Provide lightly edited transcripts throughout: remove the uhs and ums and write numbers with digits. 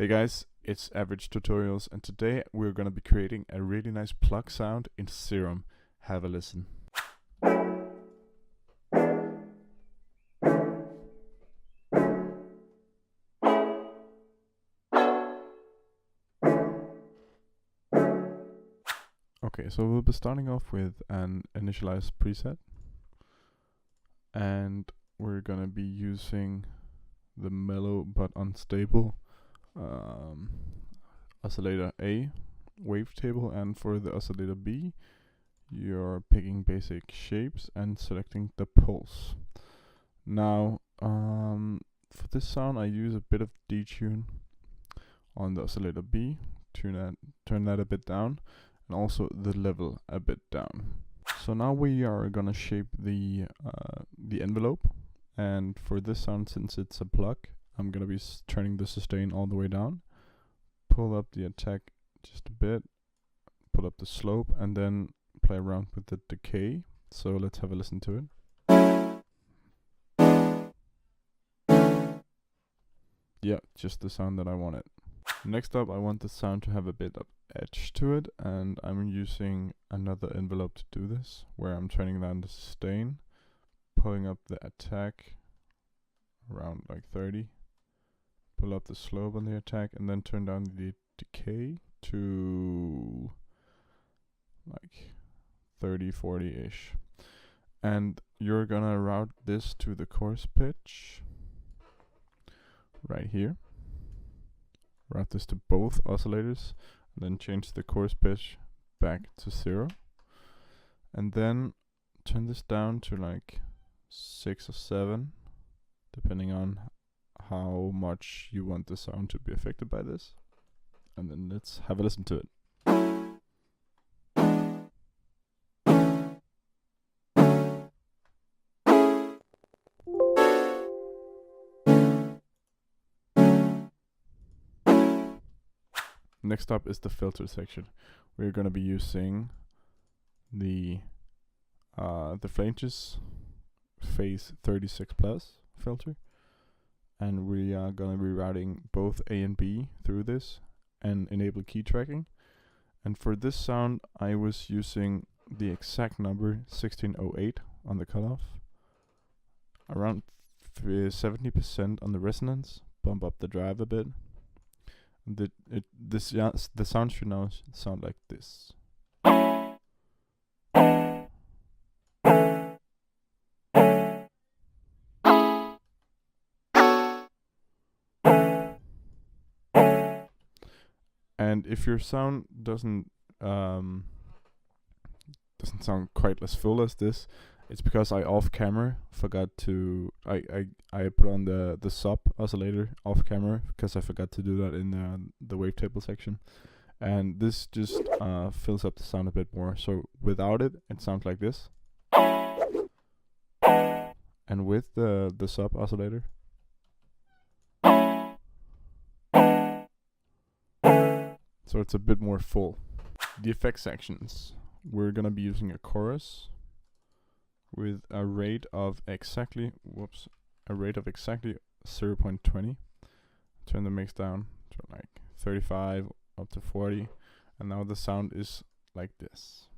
Hey guys, it's Average Tutorials, and today we're gonna be creating a really nice Pluck sound in Serum. Have a listen. Okay, so we'll be starting off with an initialized preset, and we're gonna be using the mellow but unstable oscillator A wavetable, and for the oscillator B you're picking basic shapes and selecting the pulse. Now for this sound I use a bit of detune on the oscillator B, turn that a bit down, and also the level a bit down. So now we are gonna shape the envelope, and for this sound, since it's a pluck, I'm gonna be turning the sustain all the way down, pull up the attack just a bit, pull up the slope, and then play around with the decay. So let's have a listen to it. Yeah, just the sound that I wanted. Next up, I want the sound to have a bit of edge to it, and I'm using another envelope to do this, where I'm turning down the sustain, pulling up the attack around like 30, pull up the slope on the attack, and then turn down the decay to like 30, 40-ish. And you're gonna route this to the chorus pitch right here. Route this to both oscillators, and then change the chorus pitch back to 0. And then turn this down to like 6 or 7, depending on how much you want the sound to be affected by this. And then let's have a listen to it. Next up is the filter section. We're gonna be using the flanges phase 36 plus filter, and we are gonna be routing both A and B through this and enable key tracking. And for this sound I was using the exact number 1608 on the cutoff, around 70% on the resonance, bump up the drive a bit. The sound should now sound like this. And if your sound doesn't sound quite as full as this, it's because I off camera forgot to I put on the sub oscillator off camera because I forgot to do that in the wavetable section, and this just fills up the sound a bit more. So without it, it sounds like this, and with the sub oscillator, so it's a bit more full. The effect sections, we're gonna be using a chorus with a rate of exactly 0.20. Turn the mix down to like 35 up to 40, and now the sound is like this.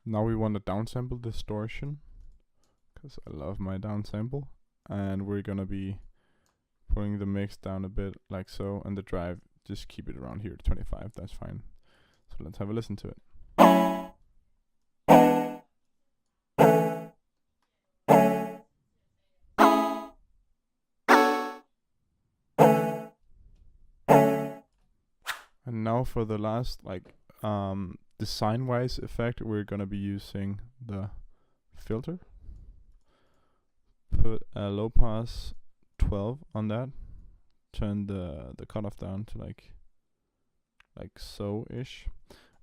Now we want a downsample distortion, because I love my downsample, and we're gonna be pulling the mix down a bit like so, and the drive just keep it around here, 25, that's fine. So let's have a listen to it. And now for the last design-wise effect, we're gonna be using the filter. Put a low pass 12 on that. Turn the cutoff down to like so-ish,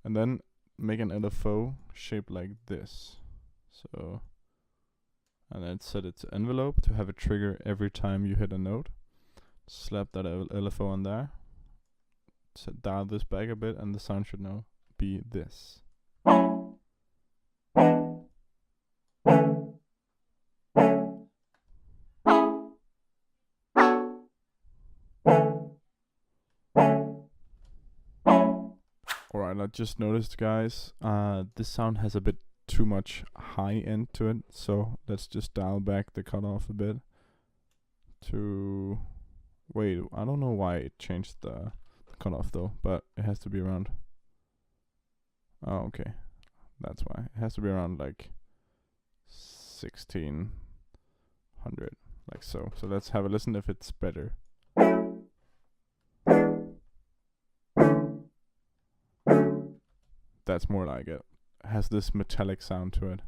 and then make an LFO shape like this. So, and then set it to envelope to have a trigger every time you hit a note. Slap that LFO on there. Dial this back a bit, and the sound should now be this. Alright, I just noticed, guys, this sound has a bit too much high end to it, so let's just dial back the cutoff a bit to... Wait, I don't know why it changed the cutoff though, but it has to be around... Oh, okay. That's why. It has to be around like 1600, like so. So let's have a listen if it's better. That's more like it. It has this metallic sound to it.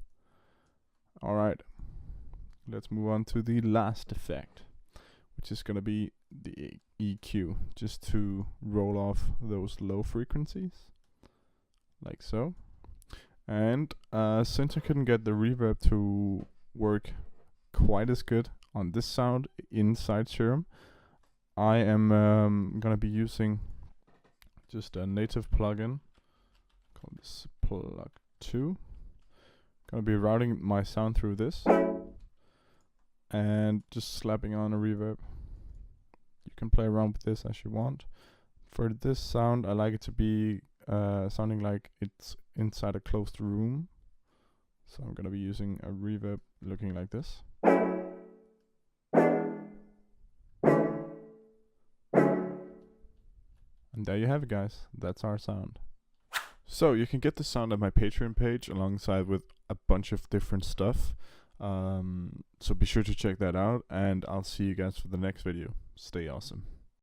Alright, let's move on to the last effect, which is gonna be the EQ, just to roll off those low frequencies, like so. And since I couldn't get the reverb to work quite as good on this sound inside Serum, I am gonna be using just a native plugin called this Pluck 2. Gonna be routing my sound through this and just slapping on a reverb. You can play around with this as you want. For this sound, I like it to be sounding like it's inside a closed room. So I'm gonna be using a reverb looking like this. And there you have it, guys. That's our sound. So you can get the sound at my Patreon page alongside with a bunch of different stuff. So be sure to check that out, and I'll see you guys for the next video. Stay awesome.